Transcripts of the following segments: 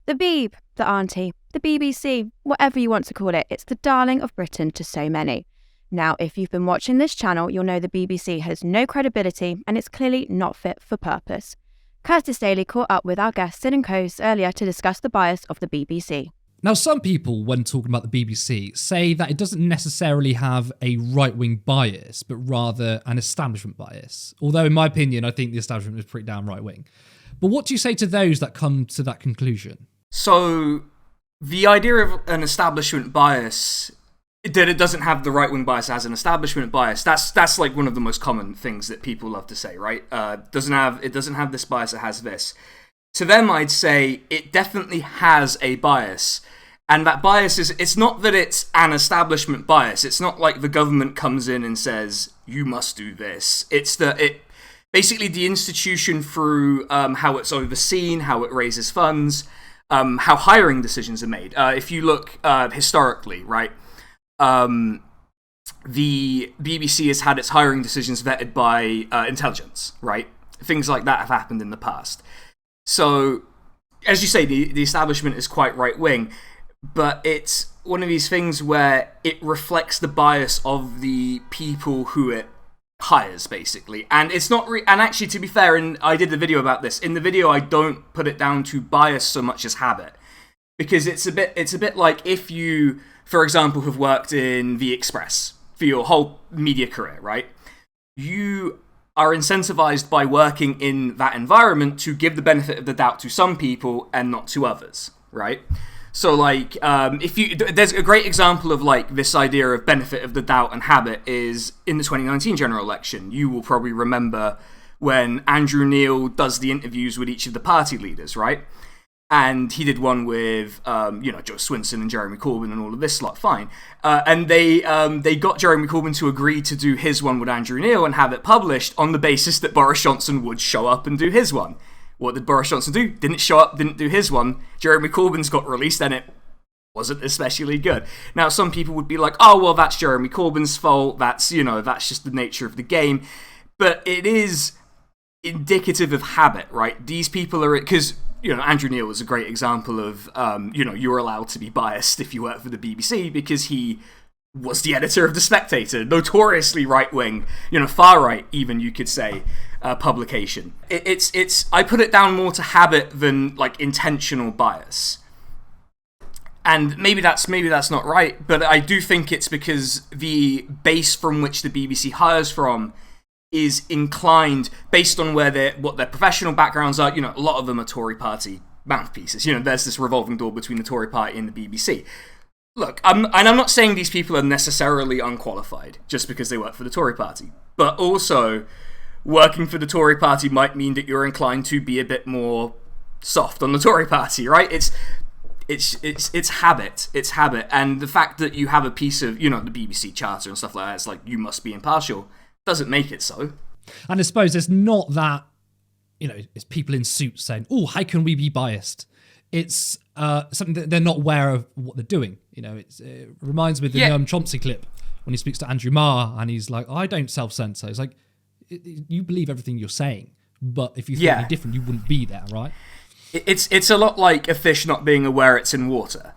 The Beeb, the Auntie, the BBC, whatever you want to call it, it's the darling of Britain to so many. Now, if you've been watching this channel, you'll know the BBC has no credibility and it's clearly not fit for purpose. Curtis Daly caught up with our guest Sid and Coase earlier to discuss the bias of the BBC. Now, some people, when talking about the BBC, say that it doesn't necessarily have a right-wing bias, but rather an establishment bias. Although, in my opinion, I think the establishment is pretty damn right-wing. But what do you say to those that come to that conclusion? So, the idea of an establishment bias, that it doesn't have the right-wing bias as an establishment bias, that's like one of the most common things that people love to say, right? It doesn't have this bias, it has this. To them, I'd say it definitely has a bias. And that bias it's not that it's an establishment bias. It's not like the government comes in and says, you must do this. It's basically the institution through how it's overseen, how it raises funds, how hiring decisions are made. If you look historically, right, the BBC has had its hiring decisions vetted by intelligence, right? Things like that have happened in the past. So, as you say, the establishment is quite right-wing, but it's one of these things where it reflects the bias of the people who it hires, basically. And it's not and actually, to be fair, and I did a video about this. In the video, I don't put it down to bias so much as habit, because it's a bit like if you, for example, have worked in the Express for your whole media career, right? You are incentivized by working in that environment to give the benefit of the doubt to some people and not to others, right? So, like, there's a great example of, like, this idea of benefit of the doubt and habit is in the 2019 general election. You will probably remember when Andrew Neil does the interviews with each of the party leaders, right? And he did one with, Joe Swinson and Jeremy Corbyn and all of this lot, fine. And they got Jeremy Corbyn to agree to do his one with Andrew Neil and have it published on the basis that Boris Johnson would show up and do his one. What did Boris Johnson do? Didn't show up, didn't do his one. Jeremy Corbyn's got released and it wasn't especially good. Now, some people would be like, oh, well, that's Jeremy Corbyn's fault. That's just the nature of the game. But it is indicative of habit, right? These people are, because, Andrew Neil was a great example of, you're allowed to be biased if you work for the BBC because he was the editor of The Spectator, notoriously right-wing, far-right even, you could say, publication. I put it down more to habit than, like, intentional bias. And maybe that's not right, but I do think it's because the base from which the BBC hires from is inclined, based on what their professional backgrounds are. A lot of them are Tory party mouthpieces. There's this revolving door between the Tory party and the BBC. Look, I'm not saying these people are necessarily unqualified just because they work for the Tory party, but also working for the Tory party might mean that you're inclined to be a bit more soft on the Tory party, right? It's habit. It's habit. And the fact that you have a piece of, the BBC charter and stuff like that, it's like, you must be impartial, doesn't make it so. And I suppose it's not that, it's people in suits saying, oh, how can we be biased? It's something that they're not aware of what they're doing. It reminds me of the Noam Chomsky clip when he speaks to Andrew Marr and he's like, I don't self-censor. It's like, you believe everything you're saying, but if you think any different, you wouldn't be there, right? It's a lot like a fish not being aware it's in water.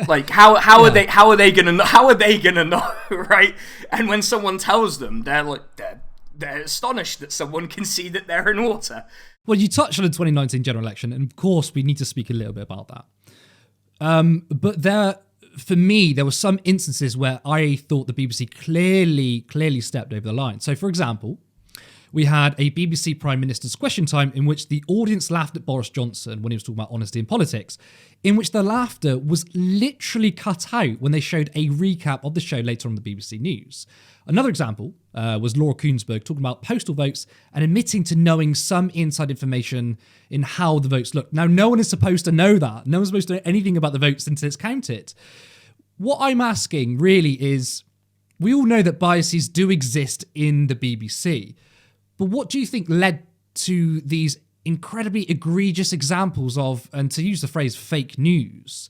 Like how are they gonna know, right? And when someone tells them, they're astonished that someone can see that they're in water. Well, you touched on the 2019 general election, and of course we need to speak a little bit about that. But for me, there were some instances where I thought the BBC clearly stepped over the line. So, for example, we had a BBC Prime Minister's Question Time in which the audience laughed at Boris Johnson when he was talking about honesty in politics, in which the laughter was literally cut out when they showed a recap of the show later on the BBC News. Another example was Laura Kuenssberg talking about postal votes and admitting to knowing some inside information in how the votes look. Now, no one is supposed to know that. No one's supposed to know anything about the votes until it's counted. What I'm asking really is, we all know that biases do exist in the BBC, but what do you think led to these incredibly egregious examples of, and to use the phrase, fake news?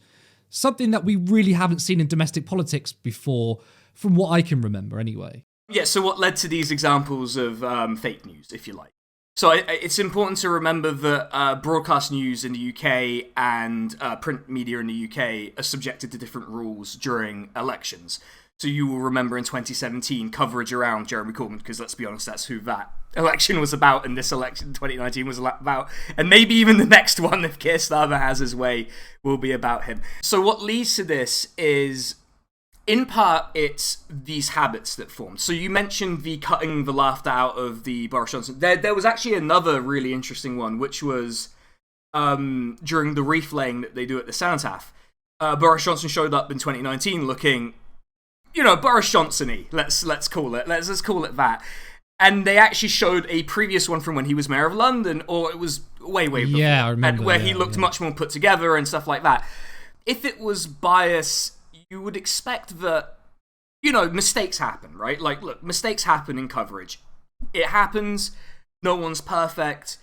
Something that we really haven't seen in domestic politics before, from what I can remember anyway. Yeah, so what led to these examples of fake news, if you like? So it's important to remember that broadcast news in the UK and print media in the UK are subjected to different rules during elections. So you will remember in 2017 coverage around Jeremy Corbyn, because let's be honest, that's who that election was about, and this election in 2019 was about. And maybe even the next one, if Keir Starmer has his way, will be about him. So what leads to this is, in part, it's these habits that form. So you mentioned the cutting the laughter out of the Boris Johnson. There was actually another really interesting one, which was during the reflaying that they do at the Cenotaph. Boris Johnson showed up in 2019 looking, Boris Johnson-y. Let's call it. Let's call it that. And they actually showed a previous one from when he was mayor of London, or it was way before. Yeah, I remember. Where he looked much more put together and stuff like that. If it was bias, you would expect that, mistakes happen, right? Like, look, mistakes happen in coverage. It happens. No one's perfect.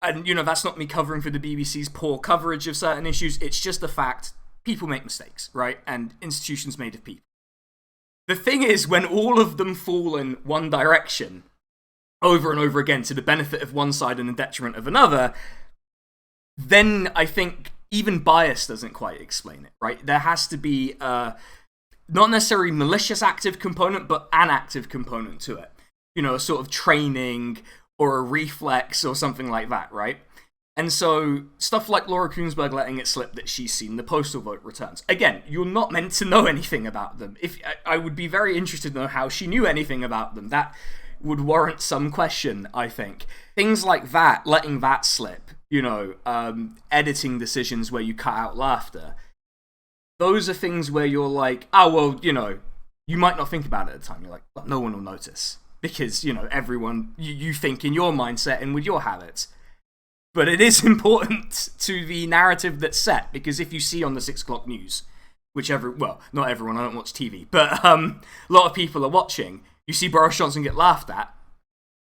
And, that's not me covering for the BBC's poor coverage of certain issues. It's just a fact. People make mistakes, right? And institutions made of people. The thing is, when all of them fall in one direction over and over again to the benefit of one side and the detriment of another, then I think even bias doesn't quite explain it, right? There has to be not necessarily malicious active component, but an active component to it. A sort of training or a reflex or something like that, right? And so stuff like Laura Kuenssberg letting it slip that she's seen the postal vote returns. Again, you're not meant to know anything about them. If I would be very interested to know how she knew anything about them. That would warrant some question, I think. Things like that, letting that slip, editing decisions where you cut out laughter. Those are things where you're like, you might not think about it at the time. You're like, well, no one will notice. Because, everyone, you think in your mindset and with your habits. But it is important to the narrative that's set, because if you see on the 6 o'clock news, not everyone, I don't watch TV, but a lot of people are watching, you see Boris Johnson get laughed at,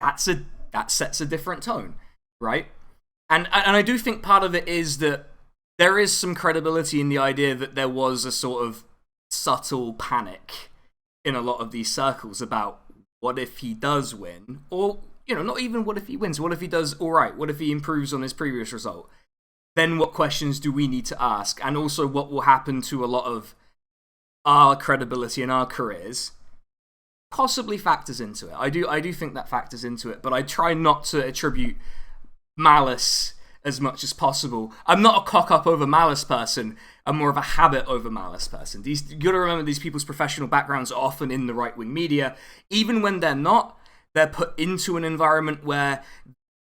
that sets a different tone, right? And I do think part of it is that there is some credibility in the idea that there was a sort of subtle panic in a lot of these circles about what if he does win, or not even what if he wins, what if he does all right, what if he improves on his previous result? Then what questions do we need to ask? And also what will happen to a lot of our credibility in our careers possibly factors into it. I do think that factors into it, but I try not to attribute malice as much as possible. I'm not a cock-up over malice person. I'm more of a habit over malice person. You got to remember, these people's professional backgrounds are often in the right-wing media. Even when they're not, they're put into an environment where,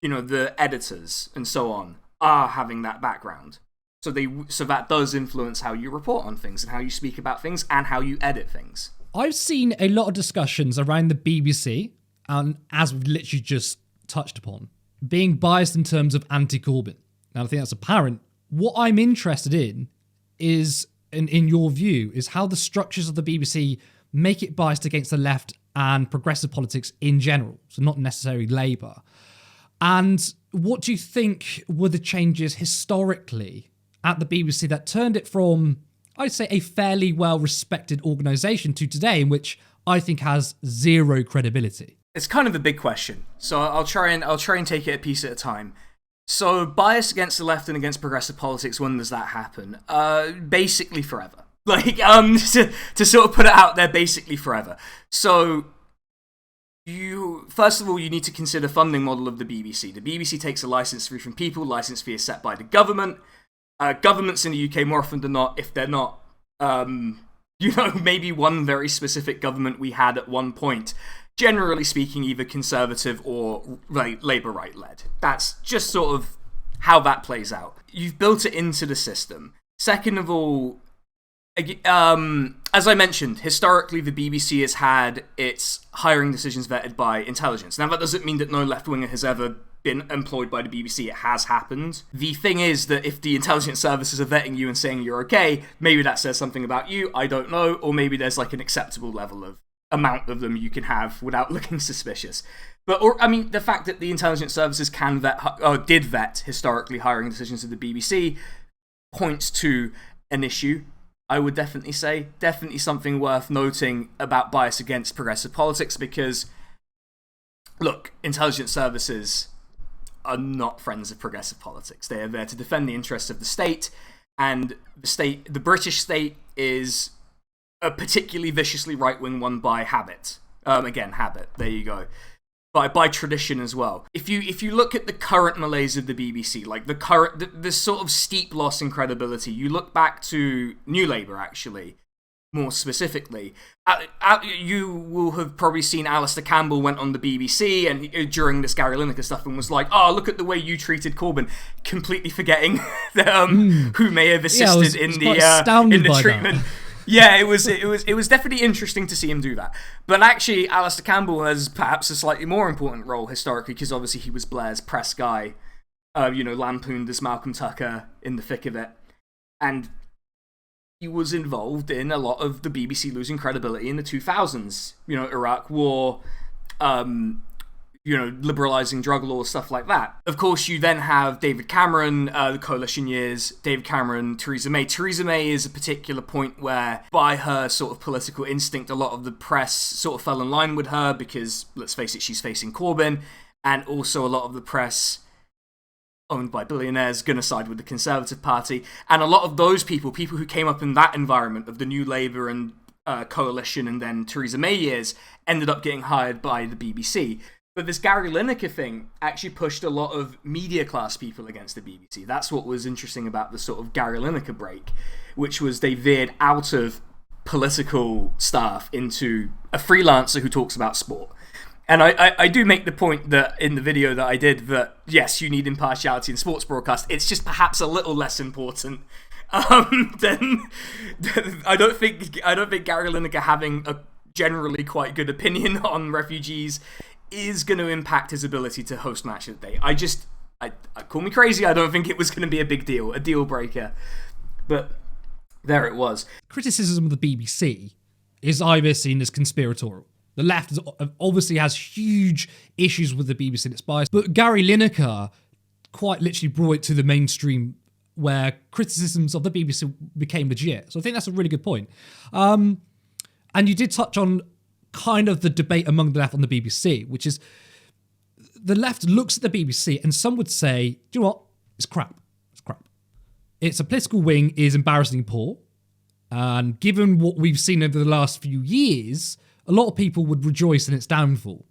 the editors and so on are having that background. So that does influence how you report on things and how you speak about things and how you edit things. I've seen a lot of discussions around the BBC, and as we've literally just touched upon, being biased in terms of anti-Corbyn. Now, I think that's apparent. What I'm interested in is, in your view, is how the structures of the BBC make it biased against the left and progressive politics in general, so not necessarily Labour. And what do you think were the changes historically at the BBC that turned it from, I'd say, a fairly well-respected organisation to today, in which I think has zero credibility? It's kind of a big question, so I'll try and take it a piece at a time. So, bias against the left and against progressive politics, when does that happen? Basically forever. To sort of put it out there, basically forever. So, first of all, you need to consider funding model of the BBC. The BBC takes a license fee from people. License fee is set by the government. Governments in the UK, more often than not, if they're not, maybe one very specific government we had at one point, generally speaking, either conservative or Labour right-led. That's just sort of how that plays out. You've built it into the system. Second of all, as I mentioned, historically the BBC has had its hiring decisions vetted by intelligence. Now, that doesn't mean that no left-winger has ever been employed by the BBC. It has happened. The thing is that if the intelligence services are vetting you and saying you're okay, maybe that says something about you, I don't know, or maybe there's an acceptable level of amount of them you can have without looking suspicious. The fact that the intelligence services did vet historically hiring decisions of the BBC points to an issue, I would definitely say. Definitely something worth noting about bias against progressive politics, because, look, intelligence services are not friends of progressive politics. They are there to defend the interests of the state, and the British state is a particularly viciously right-wing one by habit. Again, habit. There you go. By tradition as well. If you look at the current malaise of the BBC, like the sort of steep loss in credibility, you look back to New Labour, actually, more specifically. You will have probably seen Alistair Campbell went on the BBC and during this Gary Lineker stuff and was like, "Oh, look at the way you treated Corbyn," completely forgetting who may have assisted in the treatment. Yeah, it was definitely interesting to see him do that. But actually, Alistair Campbell has perhaps a slightly more important role historically, because obviously he was Blair's press guy, lampooned as Malcolm Tucker in the thick of it. And he was involved in a lot of the BBC losing credibility in the 2000s. Iraq War, liberalising drug laws, stuff like that. Of course, you then have David Cameron, the coalition years, David Cameron, Theresa May. Theresa May is a particular point where, by her sort of political instinct, a lot of the press sort of fell in line with her because, let's face it, she's facing Corbyn, and also a lot of the press, owned by billionaires, going to side with the Conservative Party. And a lot of those people who came up in that environment of the New Labour and coalition and then Theresa May years, ended up getting hired by the BBC. But this Gary Lineker thing actually pushed a lot of media class people against the BBC. That's what was interesting about the sort of Gary Lineker break, which was they veered out of political staff into a freelancer who talks about sport. And I do make the point that in the video that I did that, yes, you need impartiality in sports broadcast. It's just perhaps a little less important than I don't think Gary Lineker having a generally quite good opinion on refugees is going to impact his ability to host Match of the Day. I call me crazy, I don't think it was going to be a big deal, a deal breaker. But there it was. Criticism of the BBC is either seen as conspiratorial. The left obviously has huge issues with the BBC and its bias, but Gary Lineker quite literally brought it to the mainstream where criticisms of the BBC became legit. So I think that's a really good point. And you did touch on kind of the debate among the left on the BBC, which is the left looks at the BBC and some would say, do you know what? It's crap. It's crap. Its a political wing is embarrassingly poor. And given what we've seen over the last few years, a lot of people would rejoice in its downfall.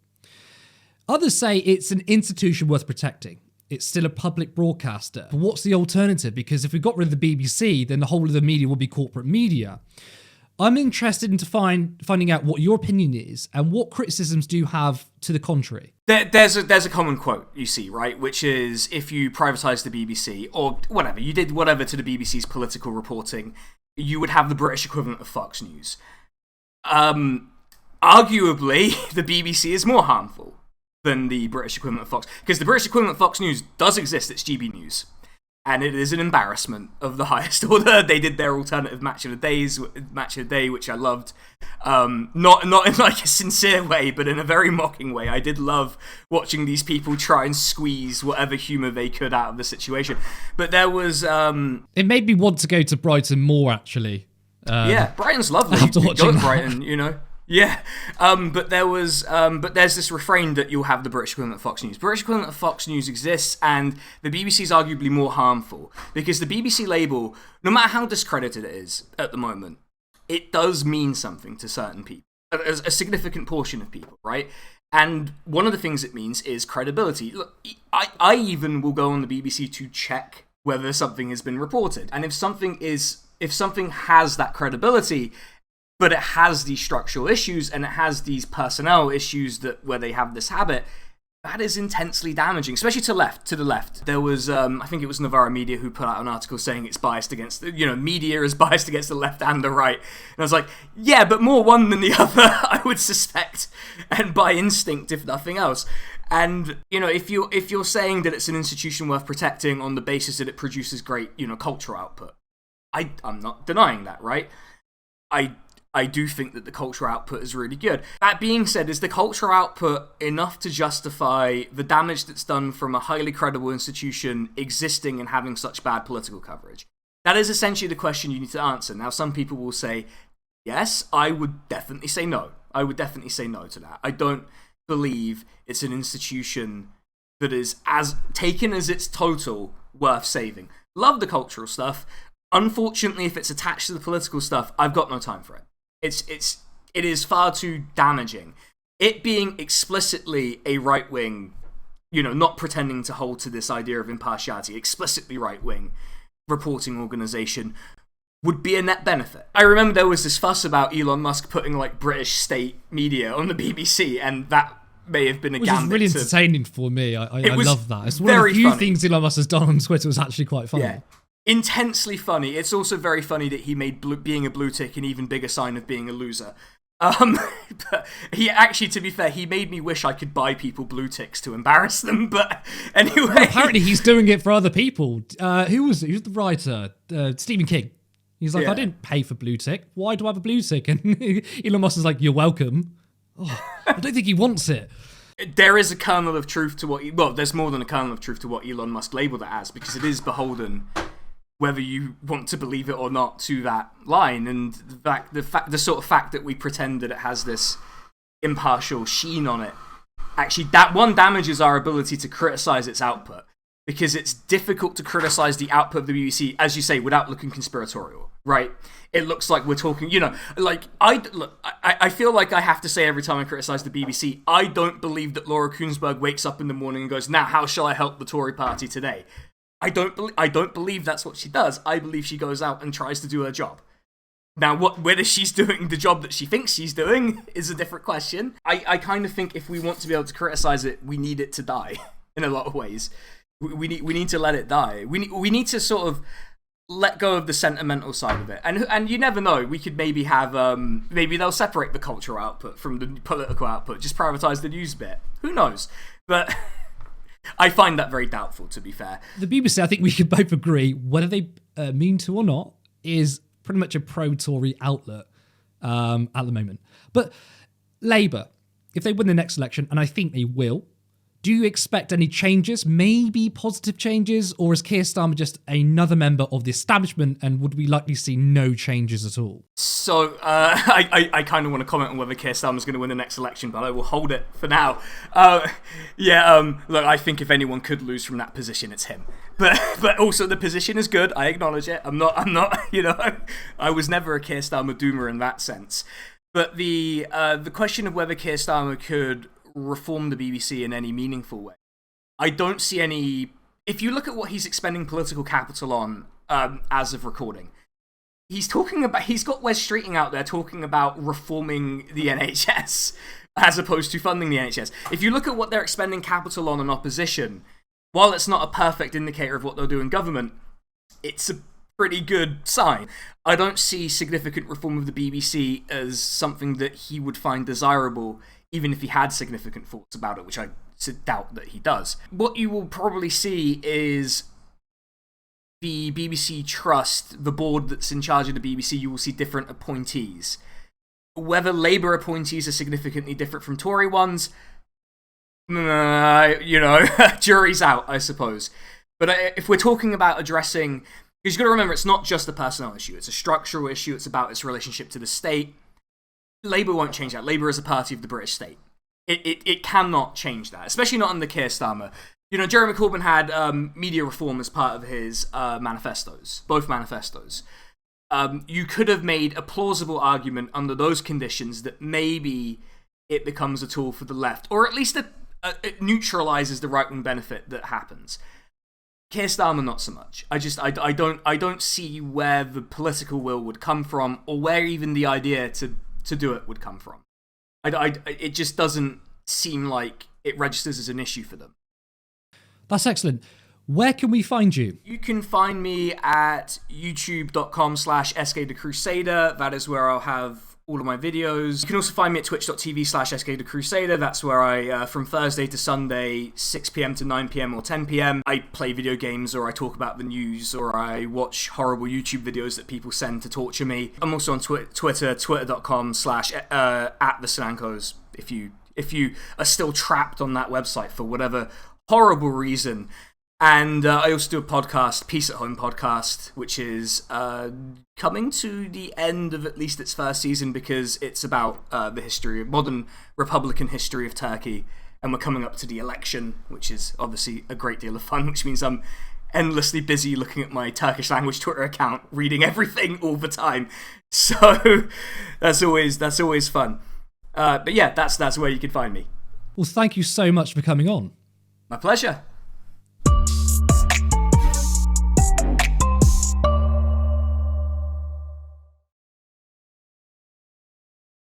Others say it's an institution worth protecting. It's still a public broadcaster. But what's the alternative? Because if we got rid of the BBC, then the whole of the media would be corporate media. I'm interested in finding out what your opinion is and what criticisms do you have to the contrary. There's a common quote you see, right, which is if you privatise the BBC or whatever, you did whatever to the BBC's political reporting, you would have the British equivalent of Fox News. Arguably, the BBC is more harmful than the British equivalent of Fox, because the British equivalent of Fox News does exist. It's GB News. And it is an embarrassment of the highest order. They did their alternative Match of the Day, which I loved. Not in like a sincere way, but in a very mocking way. I did love watching these people try and squeeze whatever humour they could out of the situation. But there was... It made me want to go to Brighton more, actually. Yeah, Brighton's lovely. After Go watching to that. Brighton, Yeah, but there's this refrain that you'll have the British equivalent of Fox News. British equivalent of Fox News exists, and the BBC is arguably more harmful because the BBC label, no matter how discredited it is at the moment, it does mean something to certain people, a significant portion of people, right? And one of the things it means is credibility. Look, I even will go on the BBC to check whether something has been reported, and if something has that credibility, but it has these structural issues and it has these personnel issues where they have this habit, that is intensely damaging, especially to the left. There was, I think it was Novara Media who put out an article saying it's biased against, media is biased against the left and the right. And I was like, yeah, but more one than the other, I would suspect, and by instinct, if nothing else. And, if you're saying that it's an institution worth protecting on the basis that it produces great, cultural output, I'm not denying that, right? I do think that the cultural output is really good. That being said, is the cultural output enough to justify the damage that's done from a highly credible institution existing and having such bad political coverage? That is essentially the question you need to answer. Now, some people will say, yes, I would definitely say no. I would definitely say no to that. I don't believe it's an institution that is, as taken as its total, worth saving. Love the cultural stuff. Unfortunately, if it's attached to the political stuff, I've got no time for it. It is far too damaging. It being explicitly a right-wing, not pretending to hold to this idea of impartiality, explicitly right-wing reporting organization would be a net benefit. I remember there was this fuss about Elon Musk putting like British state media on the BBC, and that may have been a gambit. Which is really entertaining for me. I love that. It's one of the few things Elon Musk has done on Twitter was actually quite funny. Yeah. Intensely funny. It's also very funny that he made being a blue tick an even bigger sign of being a loser. But he actually, to be fair, he made me wish I could buy people blue ticks to embarrass them. But anyway, well, apparently he's doing it for other people. Who's the writer? Stephen King. He's like, I didn't pay for blue tick. Why do I have a blue tick? And Elon Musk is like, you're welcome. Oh, I don't think he wants it. There is a kernel of truth to what. There's more than a kernel of truth to what Elon Musk labelled it as, because it is beholden, whether you want to believe it or not, to that line. And the sort of fact that we pretend that it has this impartial sheen on it, actually, that one damages our ability to criticise its output, because it's difficult to criticise the output of the BBC, as you say, without looking conspiratorial, right? It looks like we're talking, I feel like I have to say every time I criticise the BBC, I don't believe that Laura Kuenssberg wakes up in the morning and goes, now how shall I help the Tory party today? I don't believe that's what she does. I believe she goes out and tries to do her job. Now, whether she's doing the job that she thinks she's doing is a different question. I kind of think if we want to be able to criticise it, we need it to die in a lot of ways. We need to let it die. We need to sort of let go of the sentimental side of it. And you never know. We could maybe have maybe they'll separate the cultural output from the political output. Just privatise the news bit. Who knows? But I find that very doubtful, to be fair. The BBC, I think we could both agree, whether they mean to or not, is pretty much a pro-Tory outlet at the moment. But Labour, if they win the next election, and I think they will, do you expect any changes, maybe positive changes, or is Keir Starmer just another member of the establishment, and would we likely see no changes at all? So, I kind of want to comment on whether Keir Starmer's going to win the next election, but I will hold it for now. Look, I think if anyone could lose from that position, it's him. But also the position is good. I acknowledge it. I'm not. I was never a Keir Starmer doomer in that sense. But the question of whether Keir Starmer could reform the BBC in any meaningful way, I don't see any. If you look at what he's expending political capital on as of recording, he's got Wes Streeting out there talking about reforming the NHS as opposed to funding the NHS. If you look at what they're expending capital on in opposition, while it's not a perfect indicator of what they'll do in government, it's a pretty good sign. I don't see significant reform of the BBC as something that he would find desirable, even if he had significant thoughts about it, which I doubt that he does. What you will probably see is the BBC Trust, the board that's in charge of the BBC, you will see different appointees. Whether Labour appointees are significantly different from Tory ones, jury's out, I suppose. But if we're talking about addressing, because you've got to remember, it's not just a personnel issue, it's a structural issue, it's about its relationship to the state. Labour won't change that. Labour is a party of the British state. It cannot change that, especially not under Keir Starmer. Jeremy Corbyn had media reform as part of his manifestos, both manifestos. You could have made a plausible argument under those conditions that maybe it becomes a tool for the left, or at least it neutralises the right-wing benefit that happens. Keir Starmer, not so much. I don't see where the political will would come from, or where even the idea to do it would come from. It just doesn't seem like it registers as an issue for them. That's excellent. Where can we find you? You can find me at youtube.com/SKTheCrusader. That is where I'll have all of my videos. You can also find me at twitch.tv/SKTheCrusader. That's where I, from Thursday to Sunday, 6 p.m. to 9 p.m. or 10 p.m, I play video games, or I talk about the news, or I watch horrible YouTube videos that people send to torture me. I'm also on Twitter, twitter.com/@thesanankos, if you are still trapped on that website for whatever horrible reason. And I also do a podcast, Peace at Home podcast, which is coming to the end of at least its first season, because it's about the modern Republican history of Turkey and we're coming up to the election, which is obviously a great deal of fun, which means I'm endlessly busy looking at my Turkish language Twitter account, reading everything all the time. So that's always fun. But yeah, that's where you can find me. Well, thank you so much for coming on. My pleasure.